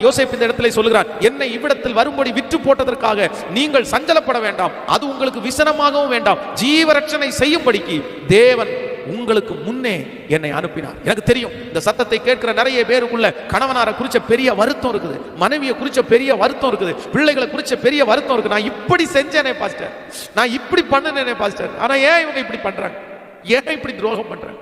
யோசேப்பு இந்த இடத்துல சொல்லுகிறார், என்னை இவ்விடத்தில் வரும்படி விற்று போட்டதற்காக நீங்கள் சஞ்சலப்பட வேண்டாம், அது உங்களுக்கு விசனமாகவும் வேண்டாம், ஜீவரட்சணை செய்யும்படிக்கு தேவன் உங்களுக்கு முன்னே என்னை அனுப்பினார். எனக்கு தெரியும் இந்த சத்தத்தை கேட்கிற நிறைய பேருக்குள்ள கணவனாரை குறிச்ச பெரிய வருத்தம் இருக்குது, மனைவியை குறிச்ச பெரிய வருத்தம் இருக்குது, பிள்ளைகளை குறிச்ச பெரிய வருத்தம் இருக்கு. நான் இப்படி செஞ்சேனே பாஸ்டர், நான் இப்படி பண்ணினேனே பாஸ்டர், ஆனா ஏன் இவங்க இப்படி பண்றாங்க, ஏன் இப்படி துரோகம் பண்றாங்க,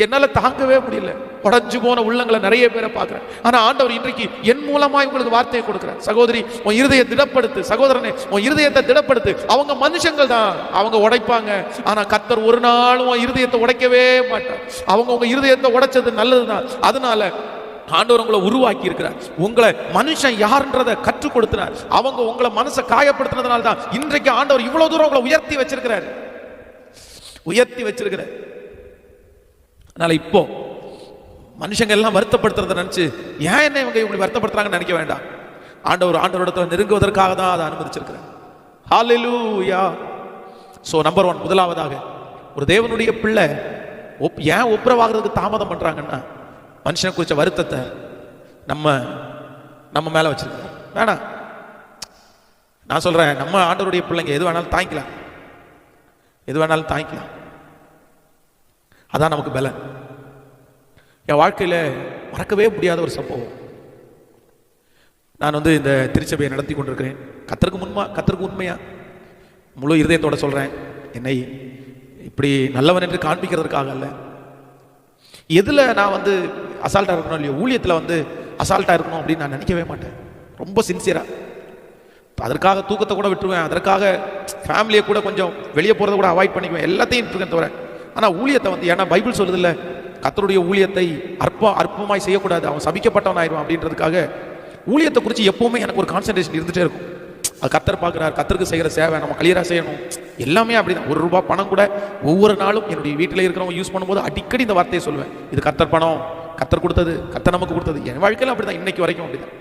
என்னால தாங்கவே முடியல. உடைஞ்சு போன உள்ளங்களை நிறைய பேரை பார்க்கிறேன். ஆனா ஆண்டவர் இன்றைக்கு என் மூலமா உங்களுக்கு வார்த்தையை கொடுக்கிறார். சகோதரி, உன் இருதய திடப்படுத்து, சகோதரனே உன் இருதயத்தை திடப்படுத்து. அவங்க மனுஷங்கள் தான், அவங்க உடைப்பாங்க. ஆனா கர்த்தர் ஒரு நாளும் உன் இருதயத்தை உடைக்கவே மாட்டார். அவங்க உங்க இருதயத்தை உடைச்சது நல்லதுதான். அதனால ஆண்டவர் உங்களை உருவாக்கி இருக்கிறார், உங்களை மனுஷன் யாருன்றதை கற்றுக் கொடுத்தினார். அவங்க உங்களை மனசை காயப்படுத்தினதுனால தான் இன்றைக்கு ஆண்டவர் இவ்வளவு தூரம் உங்களை உயர்த்தி வச்சிருக்கிறார், உயர்த்தி வச்சிருக்கிறார். அதனால இப்போ மனுஷங்க எல்லாம் வருத்தப்படுத்துறத நினைச்சு ஏன் என்ன இவங்க இப்படி வருத்தப்படுத்துறாங்கன்னு நினைக்க வேண்டாம். ஆண்டவரிடத்தில் நெருங்குவதற்காக தான் அதை அனுமதிச்சிருக்கிறேன். ஹல்லேலூயா. சோ நம்பர் 1, முதலாவதாக ஒரு தேவனுடைய பிள்ளை ஏன் ஒப்புரவாகிறதுக்கு தாமதம் பண்றாங்கன்னா மனுஷனை குறிச்ச வருத்தத்தை நம்ம மேல வச்சிருக்கோம். வேணாம், நான் சொல்றேன், நம்ம ஆண்டவருடைய பிள்ளைங்க எது வேணாலும் தாங்கிக்கலாம், எது வேணாலும் தாங்கிக்கலாம். அதான் நமக்கு பலன். என் வாழ்க்கையில மறக்கவே முடியாத ஒரு சம்பவம். நான் இந்த திருச்சபையை நடத்தி கொண்டிருக்கிறேன். கர்த்தருக்கு உண்மையா முழு இருதயத்தோட சொல்றேன், என்னை இப்படி நல்லவன் என்று காண்பிக்கிறதுக்காக அல்ல. எதுல நான் அசால்ட்டா இருக்கணும் இல்லையோ, ஊழியத்துல அசால்ட்டா இருக்கணும் அப்படின்னு நான் நினைக்கவே மாட்டேன். ரொம்ப சின்சியரா அதற்காக தூக்கத்தை கூட விட்டுருவேன், அதற்காக ஃபேமிலியை கூட கொஞ்சம் வெளியே போறதை கூட அவாய்ட் பண்ணிக்குவேன், எல்லாத்தையும் இருக்கேன் தவிர. ஆனா ஊழியத்தை ஏன்னா பைபிள் சொல்லுது இல்ல, கர்த்தருடைய ஊழியத்தை அற்பமாய் செய்யக்கூடாது, அவன் சபிக்கப்பட்டவன் ஆயிடுவான் அப்படின்றதுக்காக ஊழியத்தை குறித்து எப்பவுமே எனக்கு ஒரு கான்சன்ட்ரேஷன் இருந்துட்டே இருக்கும். அது கர்த்தர் பார்க்கிறார், கர்த்தருக்கு செய்கிற சேவை நம்ம கிளியரா செய்யணும். எல்லாமே அப்படிதான். ₹1 பணம் கூட ஒவ்வொரு நாளும் என்னுடைய வீட்டில் இருக்கிறவங்க யூஸ் பண்ணும்போது அடிக்கடி இந்த வார்த்தையை சொல்லுவேன், இது கர்த்தர் பணம், கர்த்தர் கொடுத்தது, கர்த்தர் நமக்கு கொடுத்தது. என் வாழ்க்கையில அப்படிதான், இன்னைக்கு வரைக்கும் அப்படிதான்.